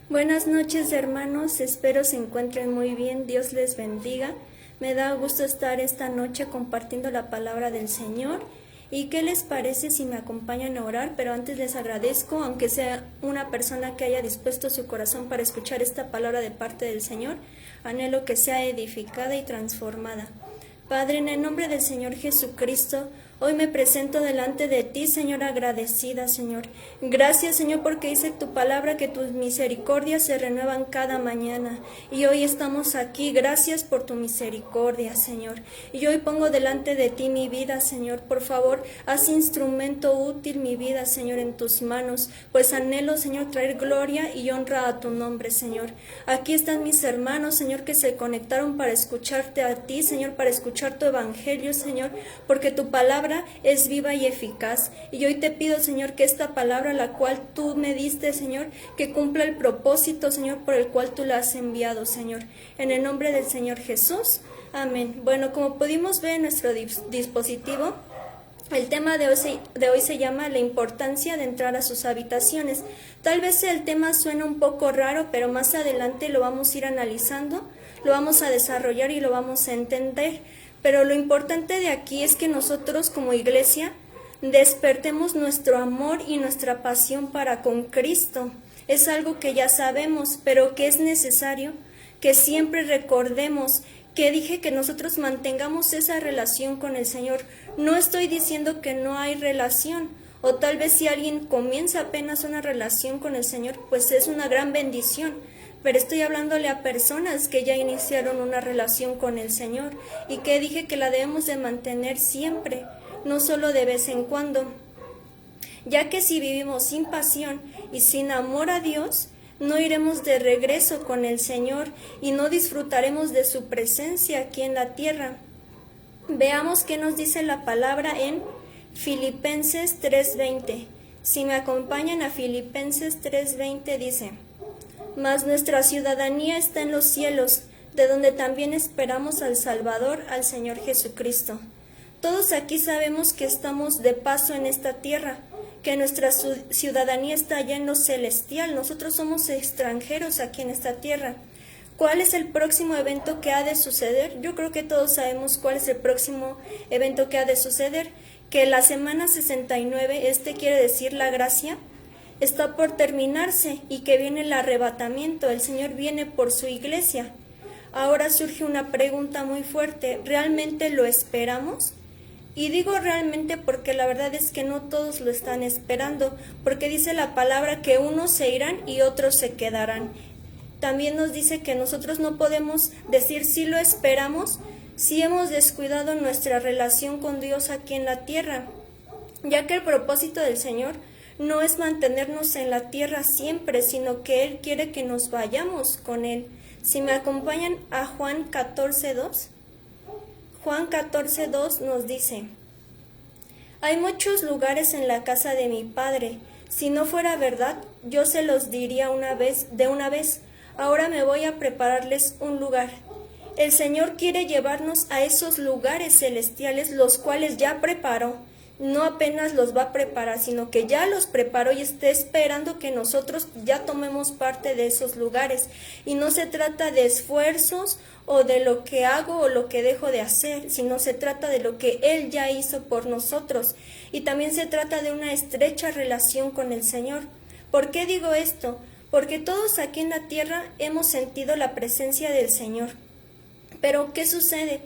Buenas noches, hermanos, espero se encuentren muy bien, Dios les bendiga. Me da gusto estar esta noche compartiendo la palabra del Señor. ¿Y qué les parece si me acompañan a orar? Pero antes les agradezco, aunque sea una persona que haya dispuesto su corazón para escuchar esta palabra de parte del Señor, anhelo que sea edificada y transformada. Padre, en el nombre del Señor Jesucristo, hoy me presento delante de ti, Señor, agradecida, Señor. Gracias, Señor, porque dice tu palabra que tus misericordias se renuevan cada mañana. Y hoy estamos aquí. Gracias por tu misericordia, Señor. Y hoy pongo delante de ti mi vida, Señor. Por favor, haz instrumento útil mi vida, Señor, en tus manos. Pues anhelo, Señor, traer gloria y honra a tu nombre, Señor. Aquí están mis hermanos, Señor, que se conectaron para escucharte a ti, Señor, para escuchar tu evangelio, Señor, porque tu palabra es viva y eficaz. Y hoy te pido, Señor, que esta palabra, la cual tú me diste, Señor, que cumpla el propósito, Señor, por el cual tú la has enviado, Señor. En el nombre del Señor Jesús. Amén. Bueno, como pudimos ver en nuestro dispositivo, el tema de hoy se llama la importancia de entrar a sus habitaciones. Tal vez el tema suena un poco raro, pero más adelante lo vamos a ir analizando, lo vamos a desarrollar y lo vamos a entender. Pero lo importante de aquí es que nosotros como iglesia despertemos nuestro amor y nuestra pasión para con Cristo. Es algo que ya sabemos, pero que es necesario que siempre recordemos que dije que nosotros mantengamos esa relación con el Señor. No estoy diciendo que no hay relación, o tal vez si alguien comienza apenas una relación con el Señor, pues es una gran bendición. Pero estoy hablándole a personas que ya iniciaron una relación con el Señor y que dije que la debemos de mantener siempre, no solo de vez en cuando. Ya que si vivimos sin pasión y sin amor a Dios, no iremos de regreso con el Señor y no disfrutaremos de su presencia aquí en la tierra. Veamos qué nos dice la palabra en Filipenses 3:20. Si me acompañan a Filipenses 3:20 dice: mas nuestra ciudadanía está en los cielos, de donde también esperamos al Salvador, al Señor Jesucristo. Todos aquí sabemos que estamos de paso en esta tierra, que nuestra ciudadanía está allá en lo celestial. Nosotros somos extranjeros aquí en esta tierra. ¿Cuál es el próximo evento que ha de suceder? Yo creo que todos sabemos cuál es el próximo evento que ha de suceder, que la semana 69, quiere decir la gracia, está por terminarse y que viene el arrebatamiento. El Señor viene por su iglesia. Ahora surge una pregunta muy fuerte: ¿realmente lo esperamos? Y digo realmente porque la verdad es que no todos lo están esperando, porque dice la palabra que unos se irán y otros se quedarán. También nos dice que nosotros no podemos decir si lo esperamos si hemos descuidado nuestra relación con Dios aquí en la tierra, ya que el propósito del Señor no es mantenernos en la tierra siempre, sino que Él quiere que nos vayamos con Él. Si me acompañan a Juan 14:2, Juan 14:2 nos dice: hay muchos lugares en la casa de mi Padre. Si no fuera verdad, yo se los diría de una vez. Ahora me voy a prepararles un lugar. El Señor quiere llevarnos a esos lugares celestiales, los cuales ya preparó. No apenas los va a preparar, sino que ya los preparó y está esperando que nosotros ya tomemos parte de esos lugares. Y no se trata de esfuerzos o de lo que hago o lo que dejo de hacer, sino se trata de lo que Él ya hizo por nosotros. Y también se trata de una estrecha relación con el Señor. ¿Por qué digo esto? Porque todos aquí en la tierra hemos sentido la presencia del Señor. Pero ¿qué sucede?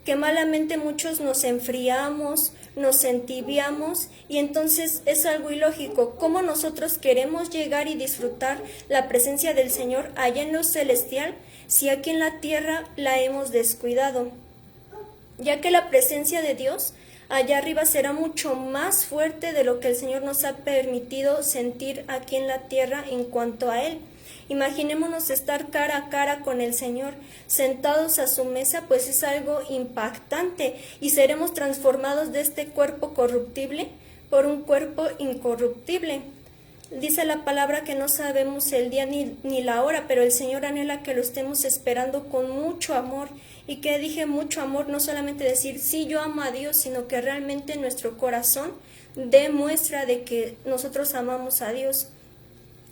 Que malamente muchos nos enfriamos, nos entibiamos y entonces es algo ilógico. ¿Cómo nosotros queremos llegar y disfrutar la presencia del Señor allá en lo celestial si aquí en la tierra la hemos descuidado? Ya que la presencia de Dios allá arriba será mucho más fuerte de lo que el Señor nos ha permitido sentir aquí en la tierra en cuanto a Él. Imaginémonos estar cara a cara con el Señor, sentados a su mesa, pues es algo impactante y seremos transformados de este cuerpo corruptible por un cuerpo incorruptible. Dice la palabra que no sabemos el día ni la hora, pero el Señor anhela que lo estemos esperando con mucho amor. Y que dije mucho amor, no solamente decir sí, yo amo a Dios, sino que realmente nuestro corazón dé muestra de que nosotros amamos a Dios.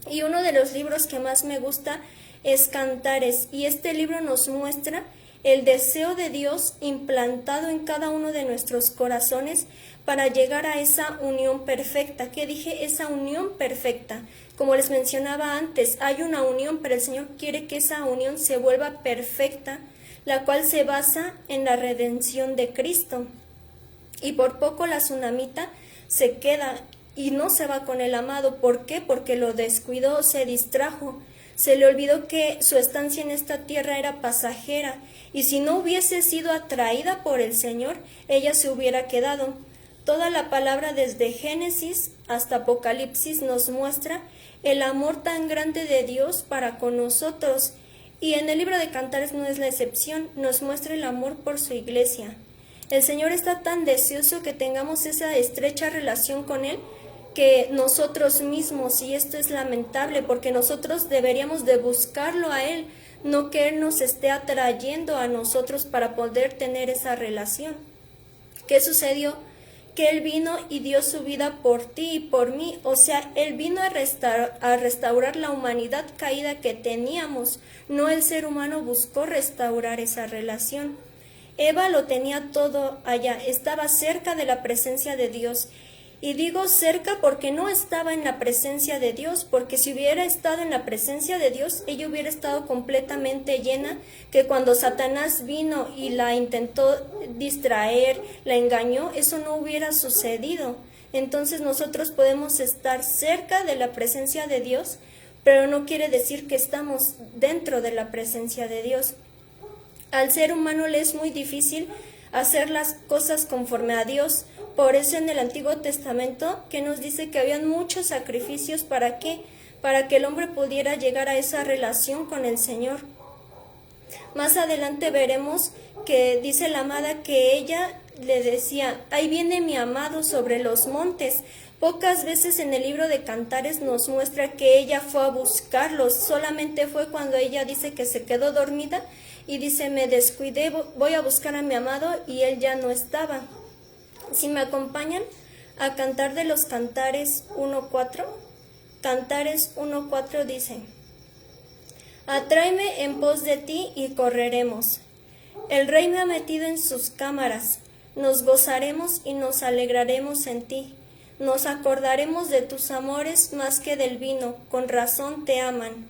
Y uno de los libros que más me gusta es Cantares, y este libro nos muestra el deseo de Dios implantado en cada uno de nuestros corazones para llegar a esa unión perfecta. ¿Qué dije? Esa unión perfecta. Como les mencionaba antes, hay una unión, pero el Señor quiere que esa unión se vuelva perfecta, la cual se basa en la redención de Cristo. Y por poco la tsunamita se queda y no se va con el amado. ¿Por qué? Porque lo descuidó, se distrajo. Se le olvidó que su estancia en esta tierra era pasajera, y si no hubiese sido atraída por el Señor, ella se hubiera quedado. Toda la palabra desde Génesis hasta Apocalipsis nos muestra el amor tan grande de Dios para con nosotros, y en el libro de Cantares no es la excepción, nos muestra el amor por su iglesia. El Señor está tan deseoso que tengamos esa estrecha relación con Él, que nosotros mismos, y esto es lamentable porque nosotros deberíamos de buscarlo a Él, no que Él nos esté atrayendo a nosotros para poder tener esa relación. ¿Qué sucedió? Que Él vino y dio su vida por ti y por mí, o sea, Él vino a restaurar la humanidad caída que teníamos, no el ser humano buscó restaurar esa relación. Eva lo tenía todo allá, estaba cerca de la presencia de Dios. Y digo cerca porque no estaba en la presencia de Dios, porque si hubiera estado en la presencia de Dios, ella hubiera estado completamente llena, que cuando Satanás vino y la intentó distraer, la engañó, eso no hubiera sucedido. Entonces nosotros podemos estar cerca de la presencia de Dios, pero no quiere decir que estamos dentro de la presencia de Dios. Al ser humano le es muy difícil hacer las cosas conforme a Dios. Por eso en el Antiguo Testamento que nos dice que habían muchos sacrificios. ¿Para qué? Para que el hombre pudiera llegar a esa relación con el Señor. Más adelante veremos que dice la amada que ella le decía, ahí viene mi amado sobre los montes. Pocas veces en el libro de Cantares nos muestra que ella fue a buscarlos, solamente fue cuando ella dice que se quedó dormida y dice, me descuidé, voy a buscar a mi amado, y él ya no estaba. Si me acompañan a Cantar de los Cantares 1.4, Cantares 1.4 dice, atráeme en pos de ti y correremos. El Rey me ha metido en sus cámaras, nos gozaremos y nos alegraremos en ti. Nos acordaremos de tus amores más que del vino, con razón te aman.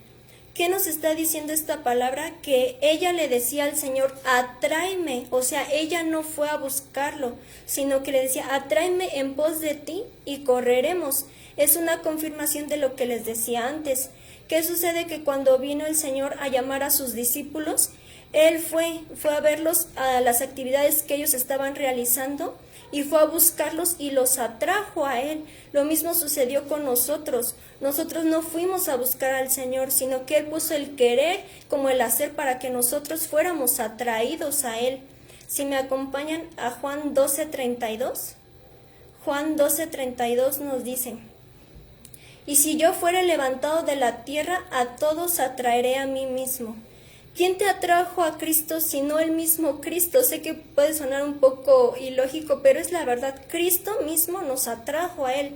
¿Qué nos está diciendo esta palabra? Que ella le decía al Señor, atráeme, o sea, ella no fue a buscarlo, sino que le decía, atráeme en pos de ti y correremos. Es una confirmación de lo que les decía antes. ¿Qué sucede? Que cuando vino el Señor a llamar a sus discípulos, Él fue a verlos a las actividades que ellos estaban realizando, y fue a buscarlos y los atrajo a Él. Lo mismo sucedió con nosotros. Nosotros no fuimos a buscar al Señor, sino que Él puso el querer como el hacer para que nosotros fuéramos atraídos a Él. Si me acompañan a Juan 12:32, Juan 12:32 nos dice, y si yo fuere levantado de la tierra, a todos atraeré a mí mismo. ¿Quién te atrajo a Cristo sino el mismo Cristo? Sé que puede sonar un poco ilógico, pero es la verdad. Cristo mismo nos atrajo a Él.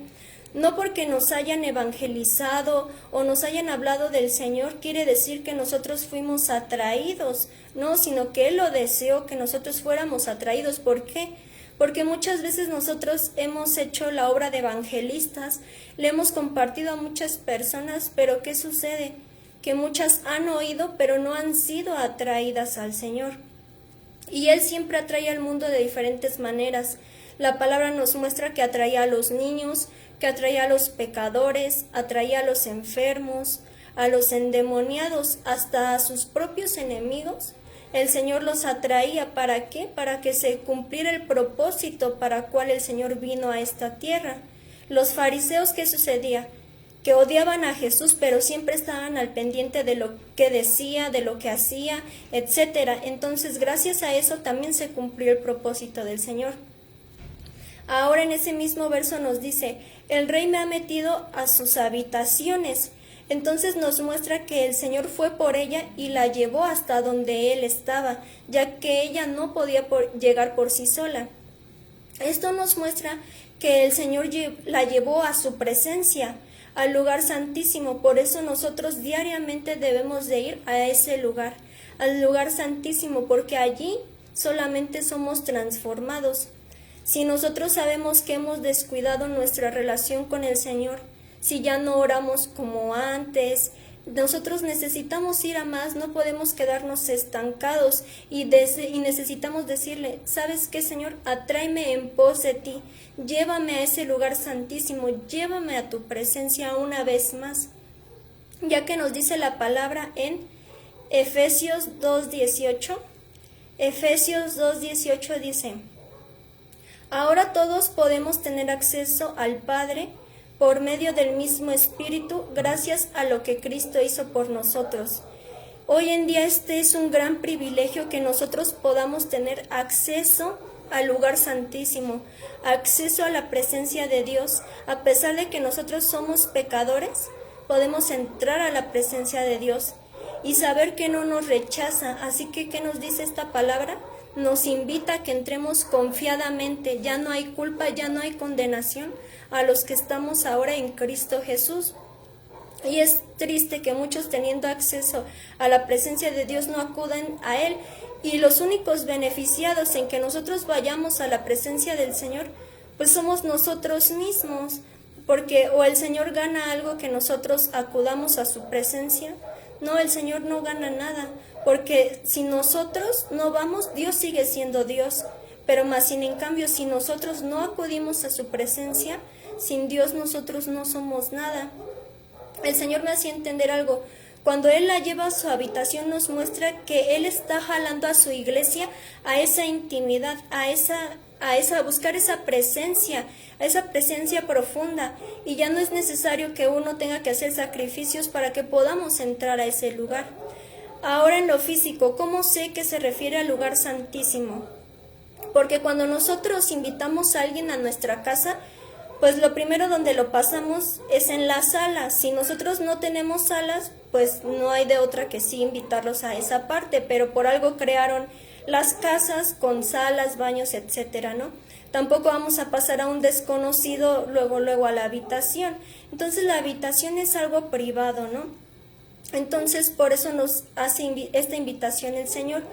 No porque nos hayan evangelizado o nos hayan hablado del Señor quiere decir que nosotros fuimos atraídos. No, sino que Él lo deseó, que nosotros fuéramos atraídos. ¿Por qué? Porque muchas veces nosotros hemos hecho la obra de evangelistas, le hemos compartido a muchas personas, pero ¿qué sucede? Que muchas han oído, pero no han sido atraídas al Señor. Y Él siempre atrae al mundo de diferentes maneras. La palabra nos muestra que atraía a los niños, que atraía a los pecadores, atraía a los enfermos, a los endemoniados, hasta a sus propios enemigos. El Señor los atraía, ¿para qué? Para que se cumpliera el propósito para el cual el Señor vino a esta tierra. Los fariseos, ¿qué sucedía? Que odiaban a Jesús, pero siempre estaban al pendiente de lo que decía, de lo que hacía, etcétera. Entonces, gracias a eso también se cumplió el propósito del Señor. Ahora en ese mismo verso nos dice, el Rey me ha metido a sus habitaciones. Entonces nos muestra que el Señor fue por ella y la llevó hasta donde Él estaba, ya que ella no podía llegar por sí sola. Esto nos muestra que el Señor la llevó a su presencia. al lugar santísimo. Por eso nosotros diariamente debemos de ir a ese lugar, al lugar santísimo, porque allí solamente somos transformados. Si nosotros sabemos que hemos descuidado nuestra relación con el Señor, si ya no oramos como antes, nosotros necesitamos ir a más, no podemos quedarnos estancados y necesitamos decirle, ¿sabes qué, Señor? Atráeme en pos de ti, llévame a ese lugar santísimo, llévame a tu presencia una vez más, ya que nos dice la palabra en Efesios 2:18. Efesios 2:18 dice: ahora todos podemos tener acceso al Padre por medio del mismo Espíritu, gracias a lo que Cristo hizo por nosotros. Hoy en día este es un gran privilegio, que nosotros podamos tener acceso al lugar santísimo, acceso a la presencia de Dios. A pesar de que nosotros somos pecadores, podemos entrar a la presencia de Dios y saber que no nos rechaza. Así que, ¿qué nos dice esta palabra? Nos invita a que entremos confiadamente. Ya no hay culpa, ya no hay condenación a los que estamos ahora en Cristo Jesús. Y es triste que muchos, teniendo acceso a la presencia de Dios, no acuden a Él. Y los únicos beneficiados en que nosotros vayamos a la presencia del Señor, pues somos nosotros mismos. Porque o el Señor gana algo que nosotros acudamos a su presencia. No, el Señor no gana nada, porque si nosotros no vamos, Dios sigue siendo Dios. Pero más sin en cambio, si nosotros no acudimos a su presencia, sin Dios nosotros no somos nada. El Señor me hacía entender algo. Cuando Él la lleva a su habitación, nos muestra que Él está jalando a su iglesia a esa intimidad, a buscar esa presencia profunda. Y ya no es necesario que uno tenga que hacer sacrificios para que podamos entrar a ese lugar. Ahora, en lo físico, ¿cómo sé que se refiere al lugar santísimo? Porque cuando nosotros invitamos a alguien a nuestra casa, pues lo primero donde lo pasamos es en la sala. Si nosotros no tenemos salas, pues no hay de otra que sí invitarlos a esa parte, pero por algo crearon las casas con salas, baños, etcétera, ¿no? Tampoco vamos a pasar a un desconocido luego a la habitación. Entonces la habitación es algo privado, ¿no? Entonces por eso nos hace esta invitación el Señor.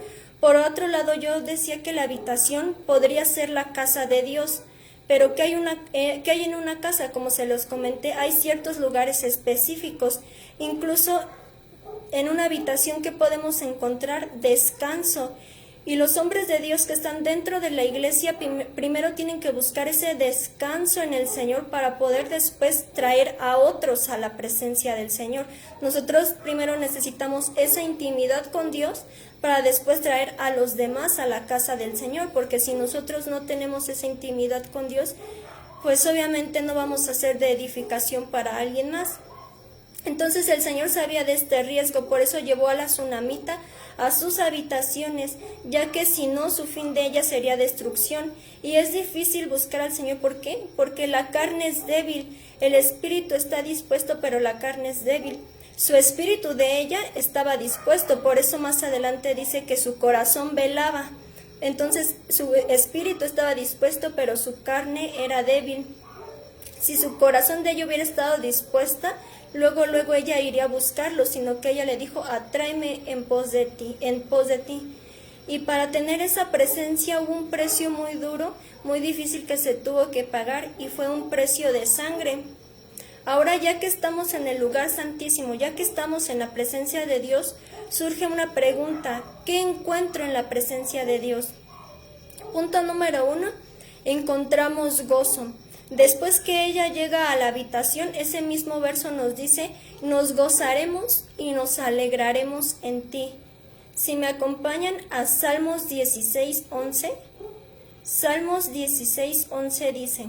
Por otro lado, yo decía que la habitación podría ser la casa de Dios. Pero ¿qué hay en una casa? Como se los comenté, hay ciertos lugares específicos. Incluso en una habitación que podemos encontrar descanso. Y los hombres de Dios que están dentro de la iglesia primero tienen que buscar ese descanso en el Señor para poder después traer a otros a la presencia del Señor. Nosotros primero necesitamos esa intimidad con Dios para después traer a los demás a la casa del Señor, porque si nosotros no tenemos esa intimidad con Dios, pues obviamente no vamos a ser de edificación para alguien más. Entonces el Señor sabía de este riesgo, por eso llevó a la tsunamita a sus habitaciones, ya que si no, su fin de ella sería destrucción. Y es difícil buscar al Señor. ¿Por qué? Porque la carne es débil, el espíritu está dispuesto, pero la carne es débil. Su espíritu de ella estaba dispuesto, por eso más adelante dice que su corazón velaba. Entonces su espíritu estaba dispuesto, pero su carne era débil. Si su corazón de ella hubiera estado dispuesta, luego ella iría a buscarlo, sino que ella le dijo, atráeme en pos de ti. Y para tener esa presencia hubo un precio muy duro, muy difícil que se tuvo que pagar, y fue un precio de sangre. Ahora, ya que estamos en el lugar santísimo, ya que estamos en la presencia de Dios, surge una pregunta: ¿qué encuentro en la presencia de Dios? Punto número 1, encontramos gozo. Después que ella llega a la habitación, ese mismo verso nos dice, nos gozaremos y nos alegraremos en ti. Si me acompañan a Salmos 16:11, Salmos 16:11 dice,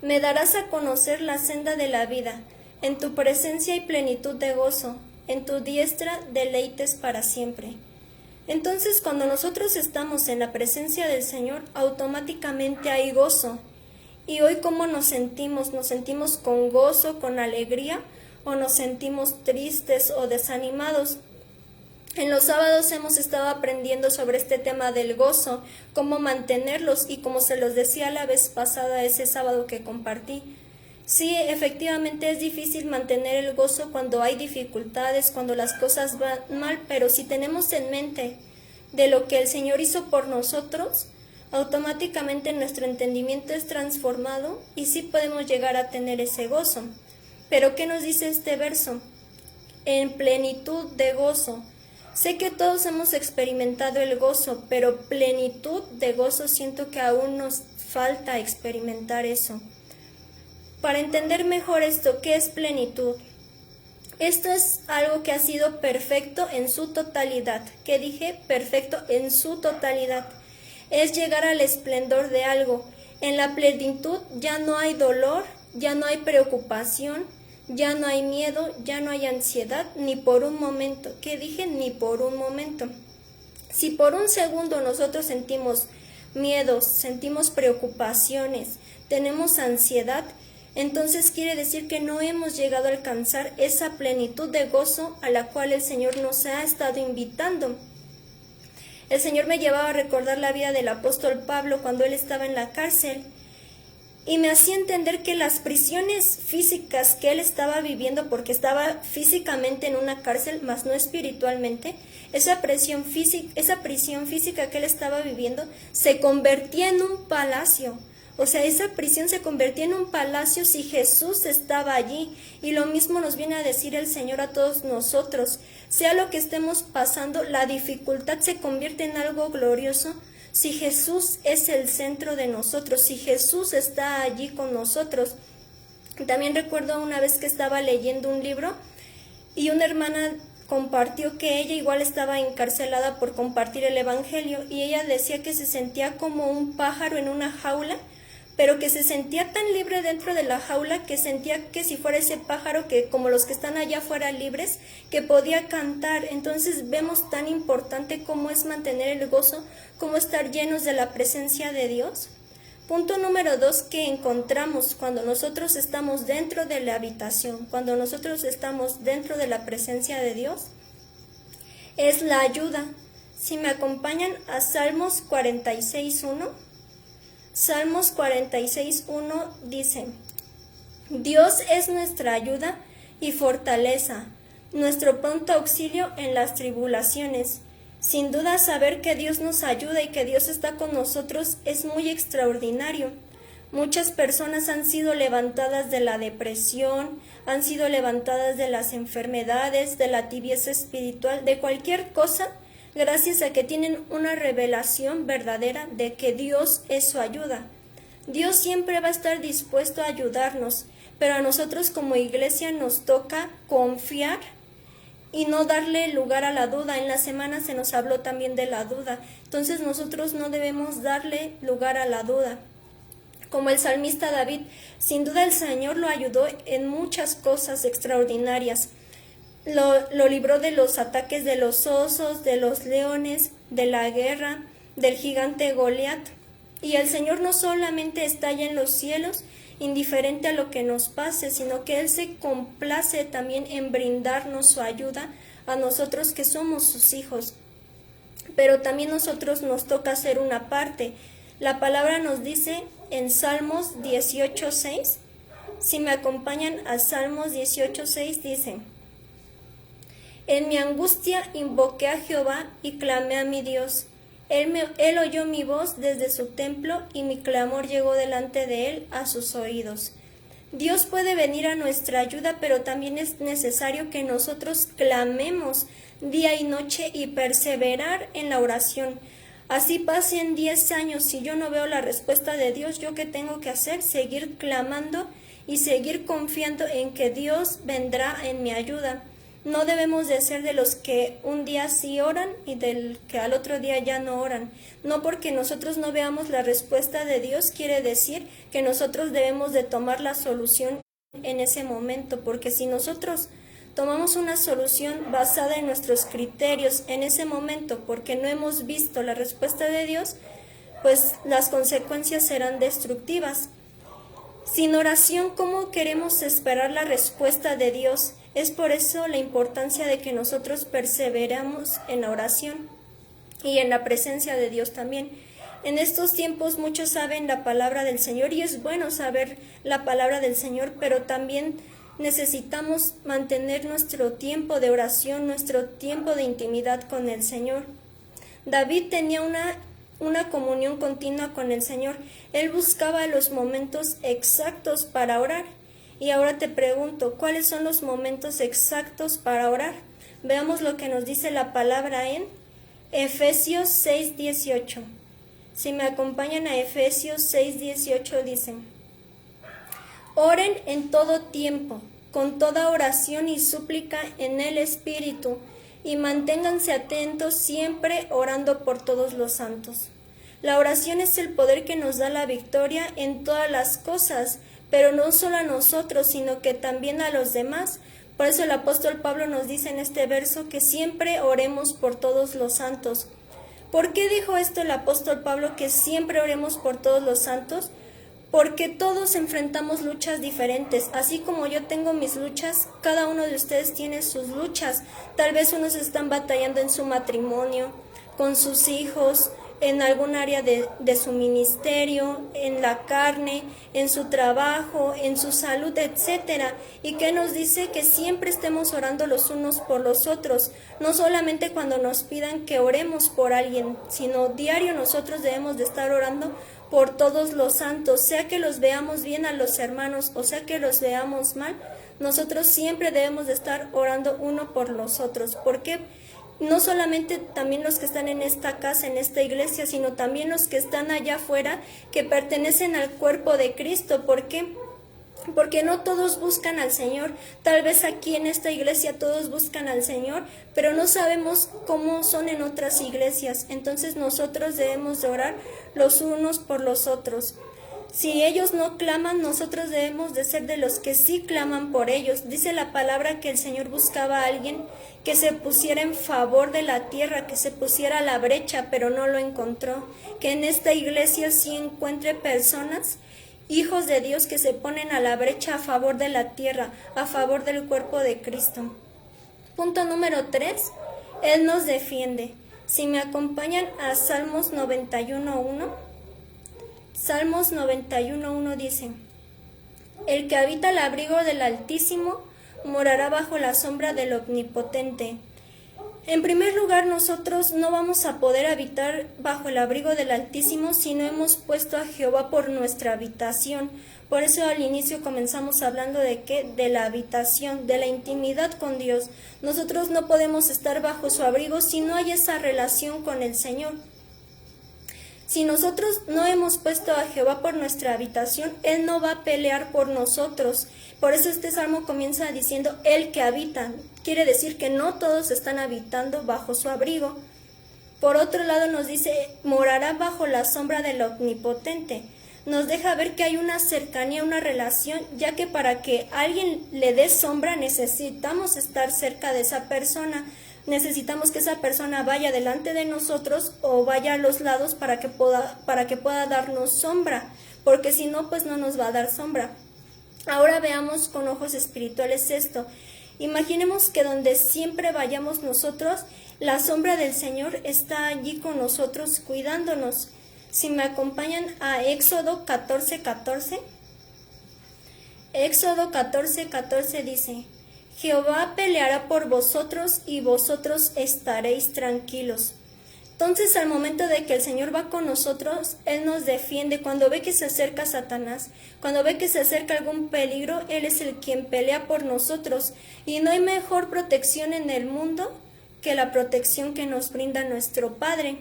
me darás a conocer la senda de la vida, en tu presencia hay plenitud de gozo, en tu diestra deleites para siempre. Entonces, cuando nosotros estamos en la presencia del Señor, automáticamente hay gozo. Y hoy, ¿cómo nos sentimos? ¿Nos sentimos con gozo, con alegría, o nos sentimos tristes o desanimados? En los sábados hemos estado aprendiendo sobre este tema del gozo, cómo mantenerlos, y como se los decía la vez pasada, ese sábado que compartí, Sí, efectivamente es difícil mantener el gozo cuando hay dificultades, cuando las cosas van mal, pero si tenemos en mente de lo que el Señor hizo por nosotros, automáticamente nuestro entendimiento es transformado y sí podemos llegar a tener ese gozo. Pero ¿qué nos dice este verso? En plenitud de gozo. Sé que todos hemos experimentado el gozo, pero plenitud de gozo siento que aún nos falta experimentar eso. Para entender mejor esto, ¿qué es plenitud? Esto es algo que ha sido perfecto en su totalidad. ¿Qué dije? Perfecto en su totalidad. Es llegar al esplendor de algo. En la plenitud ya no hay dolor, ya no hay preocupación, ya no hay miedo, ya no hay ansiedad, ni por un momento. ¿Qué dije? Ni por un momento. Si por un segundo nosotros sentimos miedos, sentimos preocupaciones, tenemos ansiedad, entonces quiere decir que no hemos llegado a alcanzar esa plenitud de gozo a la cual el Señor nos ha estado invitando. El Señor me llevaba a recordar la vida del apóstol Pablo cuando él estaba en la cárcel y me hacía entender que las prisiones físicas que él estaba viviendo, porque estaba físicamente en una cárcel, mas no espiritualmente, esa prisión física que él estaba viviendo se convertía en un palacio. O sea, esa prisión se convertía en un palacio si Jesús estaba allí. Y lo mismo nos viene a decir el Señor a todos nosotros. Sea lo que estemos pasando, la dificultad se convierte en algo glorioso si Jesús es el centro de nosotros, si Jesús está allí con nosotros. También recuerdo una vez que estaba leyendo un libro y una hermana compartió que ella igual estaba encarcelada por compartir el evangelio y ella decía que se sentía como un pájaro en una jaula, pero que se sentía tan libre dentro de la jaula que sentía que si fuera ese pájaro, que como los que están allá fuera libres, que podía cantar. Entonces vemos tan importante cómo es mantener el gozo, cómo estar llenos de la presencia de Dios. Punto número 2 que encontramos cuando nosotros estamos dentro de la habitación, cuando nosotros estamos dentro de la presencia de Dios, es la ayuda. Si me acompañan a Salmos 46.1, Salmos 46.1 dice: Dios es nuestra ayuda y fortaleza, nuestro pronto auxilio en las tribulaciones. Sin duda, saber que Dios nos ayuda y que Dios está con nosotros es muy extraordinario. Muchas personas han sido levantadas de la depresión, han sido levantadas de las enfermedades, de la tibieza espiritual, de cualquier cosa, gracias a que tienen una revelación verdadera de que Dios es su ayuda. Dios siempre va a estar dispuesto a ayudarnos, pero a nosotros como iglesia nos toca confiar y no darle lugar a la duda. En la semana se nos habló también de la duda, entonces nosotros no debemos darle lugar a la duda. Como el salmista David, sin duda el Señor lo ayudó en muchas cosas extraordinarias. Lo libró de los ataques de los osos, de los leones, de la guerra, del gigante Goliat. Y el Señor no solamente está allá en los cielos, indiferente a lo que nos pase, sino que Él se complace también en brindarnos su ayuda a nosotros que somos sus hijos. Pero también nosotros nos toca hacer una parte. La palabra nos dice en Salmos 18.6, si me acompañan a Salmos 18.6, dice: En mi angustia invoqué a Jehová y clamé a mi Dios. Él oyó mi voz desde su templo y mi clamor llegó delante de él a sus oídos. Dios puede venir a nuestra ayuda, pero también es necesario que nosotros clamemos día y noche y perseverar en la oración. Así pasen 10 años, si yo no veo la respuesta de Dios, ¿yo qué tengo que hacer? Seguir clamando y seguir confiando en que Dios vendrá en mi ayuda. No debemos de ser de los que un día sí oran y del que al otro día ya no oran. No porque nosotros no veamos la respuesta de Dios quiere decir que nosotros debemos de tomar la solución en ese momento, porque si nosotros tomamos una solución basada en nuestros criterios en ese momento porque no hemos visto la respuesta de Dios, pues las consecuencias serán destructivas. Sin oración, ¿cómo queremos esperar la respuesta de Dios? Es por eso la importancia de que nosotros perseveramos en la oración y en la presencia de Dios también. En estos tiempos muchos saben la palabra del Señor y es bueno saber la palabra del Señor, pero también necesitamos mantener nuestro tiempo de oración, nuestro tiempo de intimidad con el Señor. David tenía una comunión continua con el Señor. Él buscaba los momentos exactos para orar. Y ahora te pregunto, ¿cuáles son los momentos exactos para orar? Veamos lo que nos dice la palabra en Efesios 6:18. Si me acompañan a Efesios 6:18 dicen: Oren en todo tiempo, con toda oración y súplica en el Espíritu, y manténganse atentos siempre orando por todos los santos. La oración es el poder que nos da la victoria en todas las cosas, pero no solo a nosotros, sino que también a los demás. Por eso el apóstol Pablo nos dice en este verso que siempre oremos por todos los santos. ¿Por qué dijo esto el apóstol Pablo, que siempre oremos por todos los santos? Porque todos enfrentamos luchas diferentes. Así como yo tengo mis luchas, cada uno de ustedes tiene sus luchas. Tal vez unos están batallando en su matrimonio, con sus hijos, en algún área de su ministerio, en la carne, en su trabajo, en su salud, etcétera. Y que nos dice que siempre estemos orando los unos por los otros, no solamente cuando nos pidan que oremos por alguien, sino diario nosotros debemos de estar orando por todos los santos, sea que los veamos bien a los hermanos o sea que los veamos mal. Nosotros siempre debemos de estar orando uno por los otros. ¿Por qué? No solamente también los que están en esta casa, en esta iglesia, sino también los que están allá afuera, que pertenecen al cuerpo de Cristo. ¿Por qué? Porque no todos buscan al Señor. Tal vez aquí en esta iglesia todos buscan al Señor, pero no sabemos cómo son en otras iglesias. Entonces nosotros debemos de orar los unos por los otros. Si ellos no claman, nosotros debemos de ser de los que sí claman por ellos. Dice la palabra que el Señor buscaba a alguien que se pusiera en favor de la tierra, que se pusiera a la brecha, pero no lo encontró. Que en esta iglesia sí encuentre personas, hijos de Dios, que se ponen a la brecha a favor de la tierra, a favor del cuerpo de Cristo. Punto número 3. Él nos defiende. Si me acompañan a Salmos 91:1. Salmos 91:1 dice: El que habita al abrigo del Altísimo morará bajo la sombra del Omnipotente. En primer lugar, nosotros no vamos a poder habitar bajo el abrigo del Altísimo si no hemos puesto a Jehová por nuestra habitación. Por eso al inicio comenzamos hablando de ¿qué? De la habitación, de la intimidad con Dios. Nosotros no podemos estar bajo su abrigo si no hay esa relación con el Señor. Si nosotros no hemos puesto a Jehová por nuestra habitación, Él no va a pelear por nosotros. Por eso este salmo comienza diciendo el que habita. Quiere decir que no todos están habitando bajo su abrigo. Por otro lado nos dice, morará bajo la sombra del Omnipotente. Nos deja ver que hay una cercanía, una relación, ya que para que alguien le dé sombra necesitamos estar cerca de esa persona. Necesitamos que esa persona vaya delante de nosotros o vaya a los lados para que pueda darnos sombra, porque si no, pues no nos va a dar sombra. Ahora veamos con ojos espirituales esto. Imaginemos que donde siempre vayamos nosotros, la sombra del Señor está allí con nosotros cuidándonos. Si me acompañan a Éxodo 14:14. Éxodo 14:14 dice: Jehová peleará por vosotros y vosotros estaréis tranquilos. Entonces, al momento de que el Señor va con nosotros, Él nos defiende. Cuando ve que se acerca Satanás, cuando ve que se acerca algún peligro, Él es el quien pelea por nosotros. Y no hay mejor protección en el mundo que la protección que nos brinda nuestro Padre.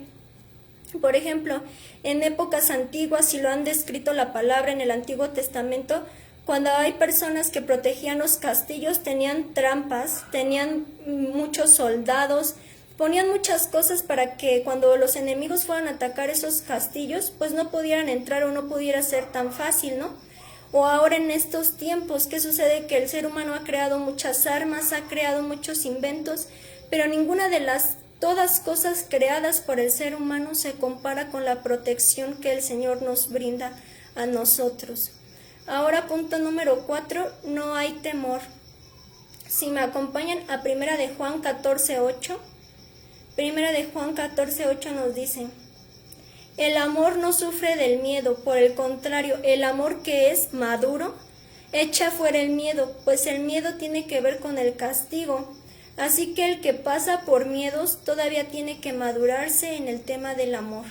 Por ejemplo, en épocas antiguas, si lo han descrito la palabra en el Antiguo Testamento, cuando hay personas que protegían los castillos, tenían trampas, tenían muchos soldados, ponían muchas cosas para que cuando los enemigos fueran a atacar esos castillos, pues no pudieran entrar o no pudiera ser tan fácil, ¿no? O ahora en estos tiempos, ¿qué sucede? Que el ser humano ha creado muchas armas, ha creado muchos inventos, pero ninguna de las todas cosas creadas por el ser humano se compara con la protección que el Señor nos brinda a nosotros. Ahora, punto número 4, no hay temor. Si me acompañan a Primera de Juan 14:8, Primera de Juan 14:8 nos dice: El amor no sufre del miedo, por el contrario, el amor que es maduro echa fuera el miedo, pues el miedo tiene que ver con el castigo. Así que el que pasa por miedos todavía tiene que madurarse en el tema del amor.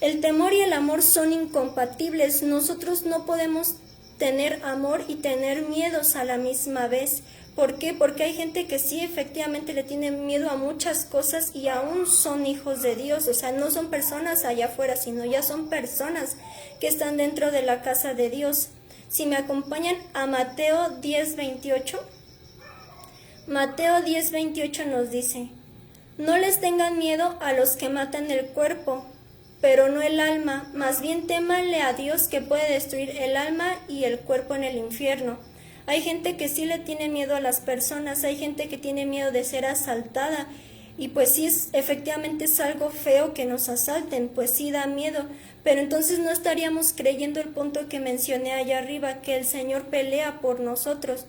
El temor y el amor son incompatibles. Nosotros no podemos tener amor y tener miedos a la misma vez. ¿Por qué? Porque hay gente que sí efectivamente le tiene miedo a muchas cosas y aún son hijos de Dios. O sea, no son personas allá afuera, sino ya son personas que están dentro de la casa de Dios. Si me acompañan a Mateo 10:28. Mateo 10:28 nos dice: no les tengan miedo a los que matan el cuerpo, pero no el alma, más bien témanle a Dios, que puede destruir el alma y el cuerpo en el infierno. Hay gente que sí le tiene miedo a las personas, hay gente que tiene miedo de ser asaltada, y pues sí, efectivamente es algo feo que nos asalten, pues sí da miedo, pero entonces no estaríamos creyendo el punto que mencioné allá arriba, que el Señor pelea por nosotros.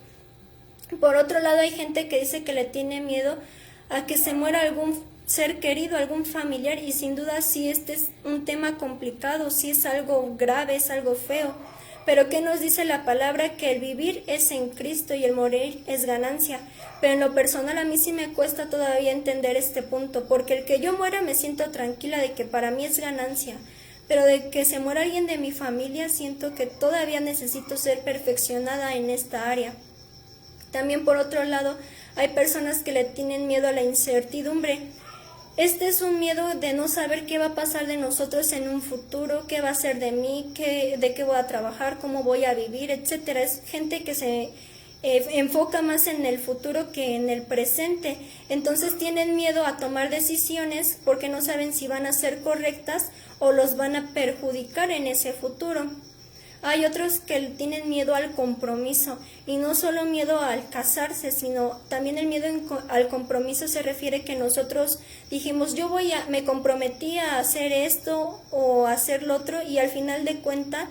Por otro lado, hay gente que dice que le tiene miedo a que se muera algún ser querido, algún familiar, y sin duda sí, este es un tema complicado, sí es algo grave, es algo feo. Pero ¿qué nos dice la palabra? Que el vivir es en Cristo y el morir es ganancia. Pero en lo personal a mí sí me cuesta todavía entender este punto, porque el que yo muera me siento tranquila de que para mí es ganancia, pero de que se muera alguien de mi familia siento que todavía necesito ser perfeccionada en esta área. También por otro lado, hay personas que le tienen miedo a la incertidumbre. Este es un miedo de no saber qué va a pasar de nosotros en un futuro, qué va a ser de mí, de qué voy a trabajar, cómo voy a vivir, etcétera. Es gente que se enfoca más en el futuro que en el presente. Entonces tienen miedo a tomar decisiones porque no saben si van a ser correctas o los van a perjudicar en ese futuro. Hay otros que tienen miedo al compromiso, y no solo miedo al casarse, sino también el miedo al compromiso se refiere que nosotros dijimos me comprometí a hacer esto o a hacer lo otro, y al final de cuentas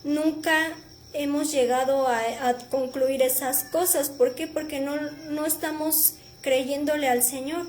nunca hemos llegado a concluir esas cosas. ¿Por qué? Porque no estamos creyéndole al Señor.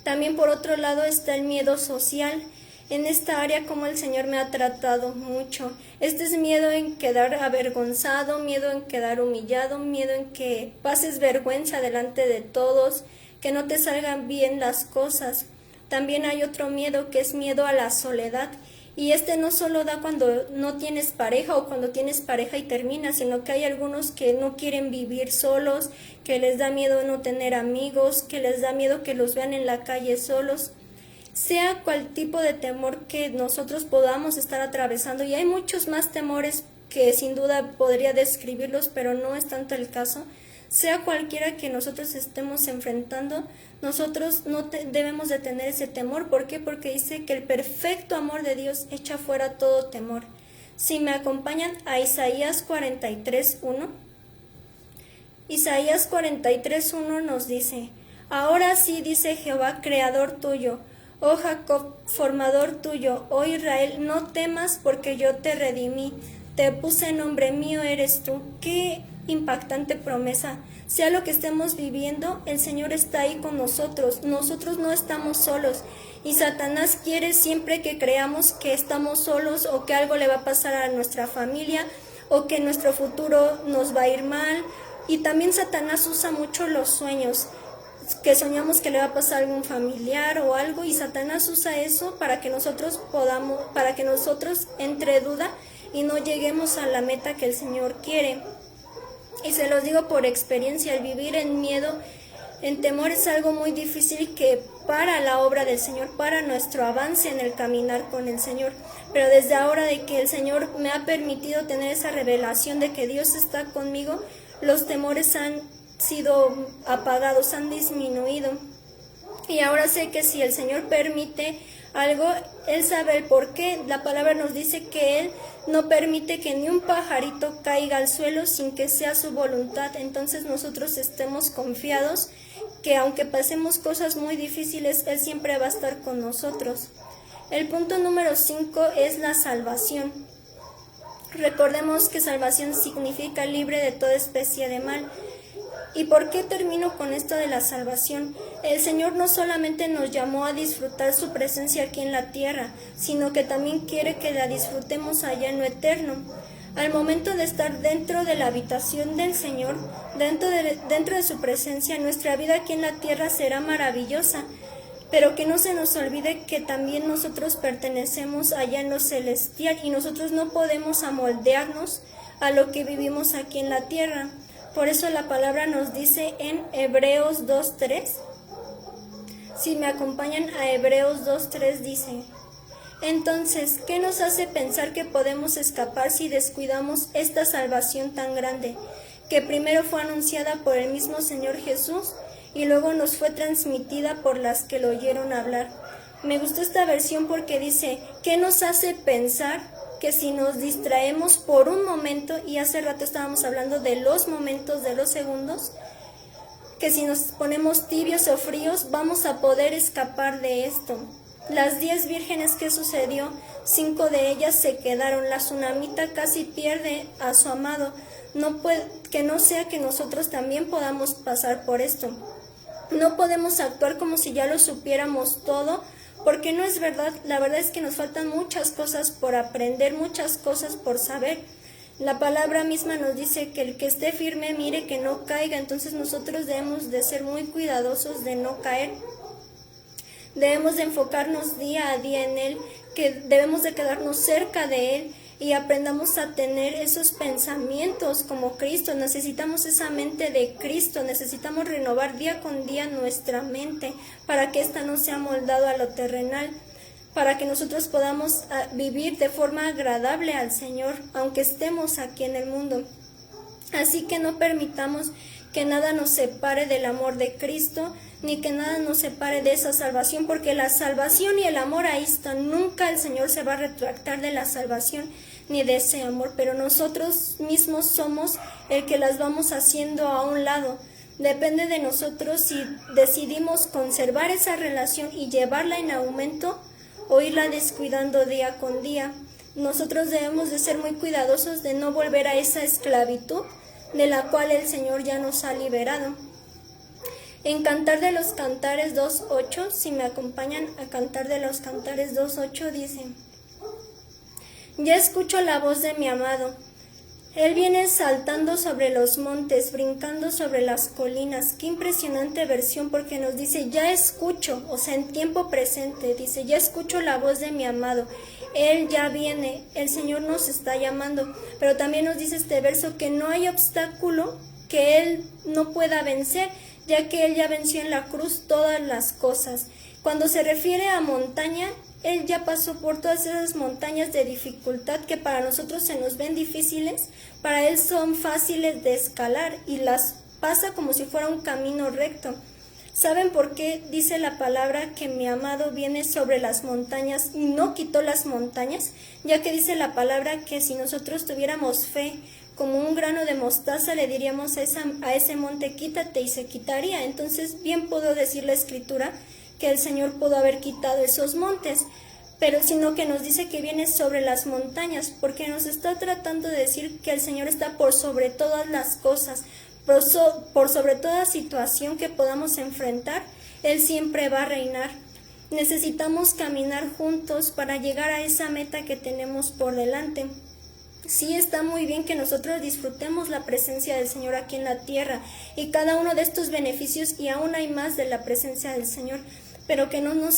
También por otro lado está el miedo social. En esta área, como el Señor me ha tratado mucho. Este es miedo en quedar avergonzado, miedo en quedar humillado, miedo en que pases vergüenza delante de todos, que no te salgan bien las cosas. También hay otro miedo que es miedo a la soledad. Y este no solo da cuando no tienes pareja o cuando tienes pareja y terminas, sino que hay algunos que no quieren vivir solos, que les da miedo no tener amigos, que les da miedo que los vean en la calle solos. Sea cual tipo de temor que nosotros podamos estar atravesando, y hay muchos más temores que sin duda podría describirlos, pero no es tanto el caso. Sea cualquiera que nosotros estemos enfrentando, nosotros no debemos de tener ese temor. ¿Por qué? Porque dice que el perfecto amor de Dios echa fuera todo temor. Si me acompañan a Isaías 43:1, Isaías 43:1 nos dice: ahora sí, dice Jehová, creador tuyo, oh Jacob, formador tuyo, oh Israel, no temas, porque yo te redimí, te puse nombre, mío eres tú. Qué impactante promesa. Sea lo que estemos viviendo, el Señor está ahí con nosotros no estamos solos, y Satanás quiere siempre que creamos que estamos solos, o que algo le va a pasar a nuestra familia, o que nuestro futuro nos va a ir mal. Y también Satanás usa mucho los sueños, que soñamos que le va a pasar a algún familiar o algo, y Satanás usa eso para que nosotros entre duda y no lleguemos a la meta que el Señor quiere. Y se los digo por experiencia, el vivir en miedo, en temor, es algo muy difícil que para la obra del Señor, para nuestro avance en el caminar con el Señor. Pero desde ahora de que el Señor me ha permitido tener esa revelación de que Dios está conmigo, los temores han sido apagados, han disminuido. Y ahora sé que si el Señor permite algo, Él sabe el por qué. La palabra nos dice que Él no permite que ni un pajarito caiga al suelo sin que sea su voluntad. Entonces nosotros estemos confiados que aunque pasemos cosas muy difíciles, Él siempre va a estar con nosotros. El punto número 5 es la salvación. Recordemos que salvación significa libre de toda especie de mal. ¿Y por qué termino con esto de la salvación? El Señor no solamente nos llamó a disfrutar su presencia aquí en la tierra, sino que también quiere que la disfrutemos allá en lo eterno. Al momento de estar dentro de la habitación del Señor, dentro de su presencia, nuestra vida aquí en la tierra será maravillosa, pero que no se nos olvide que también nosotros pertenecemos allá en lo celestial y nosotros no podemos amoldearnos a lo que vivimos aquí en la tierra. Por eso la palabra nos dice en Hebreos 2:3. Si me acompañan a Hebreos 2:3 dice: entonces, ¿qué nos hace pensar que podemos escapar si descuidamos esta salvación tan grande, que primero fue anunciada por el mismo Señor Jesús y luego nos fue transmitida por las que lo oyeron hablar? Me gustó esta versión porque dice: ¿qué nos hace pensar que si nos distraemos por un momento, y hace rato estábamos hablando de los momentos, de los segundos, que si nos ponemos tibios o fríos vamos a poder escapar de esto? Las 10 vírgenes, ¿qué sucedió? 5 de ellas se quedaron. La tsunamita casi pierde a su amado. Que no sea que nosotros también podamos pasar por esto. No podemos actuar como si ya lo supiéramos todo, porque no es verdad. La verdad es que nos faltan muchas cosas por aprender, muchas cosas por saber. La palabra misma nos dice que el que esté firme mire que no caiga. Entonces nosotros debemos de ser muy cuidadosos de no caer. Debemos de enfocarnos día a día en Él, que debemos de quedarnos cerca de Él y aprendamos a tener esos pensamientos como Cristo. Necesitamos esa mente de Cristo, necesitamos renovar día con día nuestra mente para que ésta no sea moldada a lo terrenal, para que nosotros podamos vivir de forma agradable al Señor, aunque estemos aquí en el mundo. Así que no permitamos que nada nos separe del amor de Cristo, ni que nada nos separe de esa salvación, porque la salvación y el amor ahí están. Nunca el Señor se va a retractar de la salvación ni de ese amor, pero nosotros mismos somos el que las vamos haciendo a un lado. Depende de nosotros si decidimos conservar esa relación y llevarla en aumento o irla descuidando día con día. Nosotros debemos de ser muy cuidadosos de no volver a esa esclavitud de la cual el Señor ya nos ha liberado. En Cantar de los Cantares 2:8, si me acompañan a Cantar de los Cantares 2:8, dice: ya escucho la voz de mi amado. Él viene saltando sobre los montes, brincando sobre las colinas. Qué impresionante versión, porque nos dice: ya escucho, o sea, en tiempo presente, dice: ya escucho la voz de mi amado. Él ya viene, el Señor nos está llamando. Pero también nos dice este verso que no hay obstáculo que Él no pueda vencer, ya que Él ya venció en la cruz todas las cosas. Cuando se refiere a montaña, Él ya pasó por todas esas montañas de dificultad que para nosotros se nos ven difíciles, para Él son fáciles de escalar y las pasa como si fuera un camino recto. ¿Saben por qué dice la palabra que mi amado viene sobre las montañas y no quitó las montañas? Ya que dice la palabra que si nosotros tuviéramos fe, como un grano de mostaza, le diríamos a ese monte: quítate, y se quitaría. Entonces bien puedo decir la Escritura que el Señor pudo haber quitado esos montes, pero sino que nos dice que viene sobre las montañas, porque nos está tratando de decir que el Señor está por sobre todas las cosas, por sobre toda situación que podamos enfrentar. Él siempre va a reinar. Necesitamos caminar juntos para llegar a esa meta que tenemos por delante. Sí, está muy bien que nosotros disfrutemos la presencia del Señor aquí en la tierra y cada uno de estos beneficios, y aún hay más de la presencia del Señor, pero que no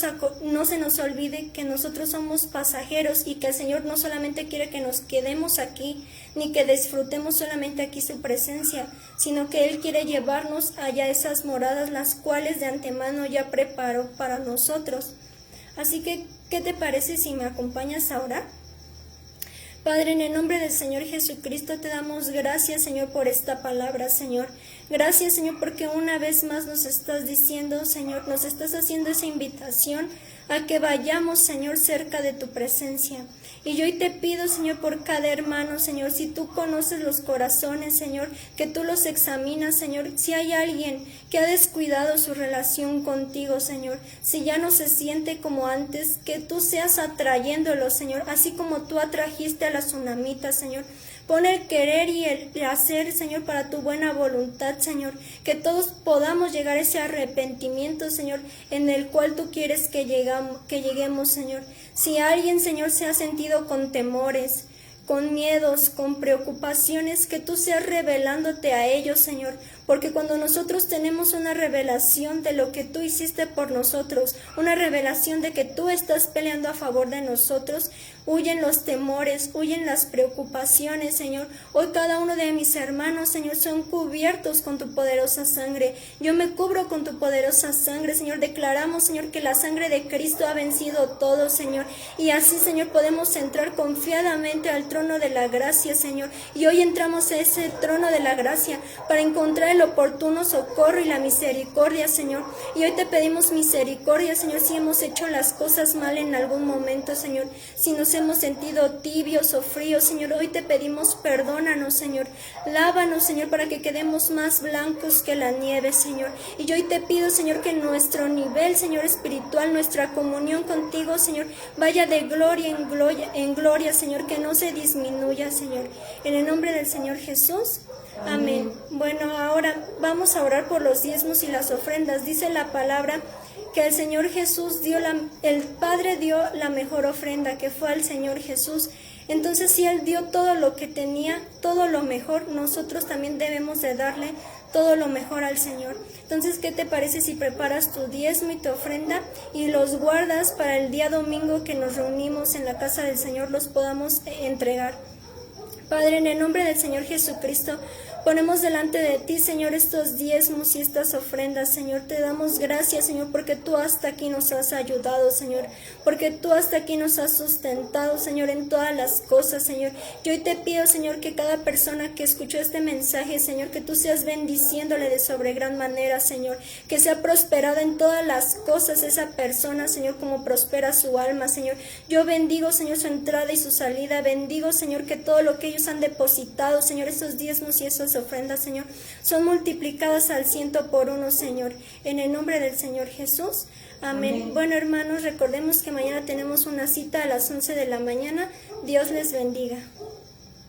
se nos olvide que nosotros somos pasajeros y que el Señor no solamente quiere que nos quedemos aquí, ni que disfrutemos solamente aquí su presencia, sino que Él quiere llevarnos allá esas moradas, las cuales de antemano ya preparó para nosotros. Así que, ¿qué te parece si me acompañas a orar? Padre, en el nombre del Señor Jesucristo te damos gracias, Señor, por esta palabra, Señor. Gracias, Señor, porque una vez más nos estás diciendo, Señor, nos estás haciendo esa invitación a que vayamos, Señor, cerca de tu presencia. Y yo hoy te pido, Señor, por cada hermano, Señor, si tú conoces los corazones, Señor, que tú los examinas, Señor. Si hay alguien que ha descuidado su relación contigo, Señor, si ya no se siente como antes, que tú seas atrayéndolo, Señor, así como tú atrajiste a la tsunamita, Señor, Pon el querer y el hacer, Señor, para tu buena voluntad, Señor. Que todos podamos llegar a ese arrepentimiento, Señor, en el cual tú quieres que lleguemos, Señor. Si alguien, Señor, se ha sentido con temores, con miedos, con preocupaciones, que tú seas revelándote a ellos, Señor, porque cuando nosotros tenemos una revelación de lo que tú hiciste por nosotros, una revelación de que tú estás peleando a favor de nosotros, huyen los temores, huyen las preocupaciones, Señor. Hoy cada uno de mis hermanos, Señor, son cubiertos con tu poderosa sangre. Yo me cubro con tu poderosa sangre, Señor. Declaramos, Señor, que la sangre de Cristo ha vencido todo, Señor. Y así, Señor, podemos entrar confiadamente al trono de la gracia, Señor. Y hoy entramos a ese trono de la gracia para encontrar el oportuno socorro y la misericordia, Señor. Y hoy te pedimos misericordia, Señor, si hemos hecho las cosas mal en algún momento, Señor. Si nos hemos sentido tibios o fríos, Señor, hoy te pedimos perdónanos, Señor. Lávanos, Señor, para que quedemos más blancos que la nieve, Señor. Y yo hoy te pido, Señor, que nuestro nivel, Señor, espiritual, nuestra comunión contigo, Señor, vaya de gloria en gloria, Señor, que no se disminuya, Señor. En el nombre del Señor Jesús. Amén. Bueno, ahora vamos a orar por los diezmos y las ofrendas. Dice la palabra que el Señor Jesús el Padre dio la mejor ofrenda, que fue al Señor Jesús. Entonces, si Él dio todo lo que tenía, todo lo mejor, nosotros también debemos de darle todo lo mejor al Señor. Entonces, ¿qué te parece si preparas tu diezmo y tu ofrenda y los guardas para el día domingo que nos reunimos en la casa del Señor, los podamos entregar? Padre, en el nombre del Señor Jesucristo, ponemos delante de ti, Señor, estos diezmos y estas ofrendas, Señor. Te damos gracias, Señor, porque tú hasta aquí nos has ayudado, Señor, porque tú hasta aquí nos has sustentado, Señor, en todas las cosas, Señor. Yo hoy te pido, Señor, que cada persona que escuchó este mensaje, Señor, que tú seas bendiciéndole de sobre gran manera, Señor, que sea prosperada en todas las cosas esa persona, Señor, como prospera su alma, Señor. Yo bendigo, Señor, su entrada y su salida. Bendigo, Señor, que todo lo que ellos han depositado, Señor, esos diezmos y esas ofrendas, Señor, son multiplicadas al 100 por 1, Señor, en el nombre del Señor Jesús. Amén. Bueno, hermanos, recordemos que mañana tenemos una cita a las 11 de la mañana. Dios les bendiga.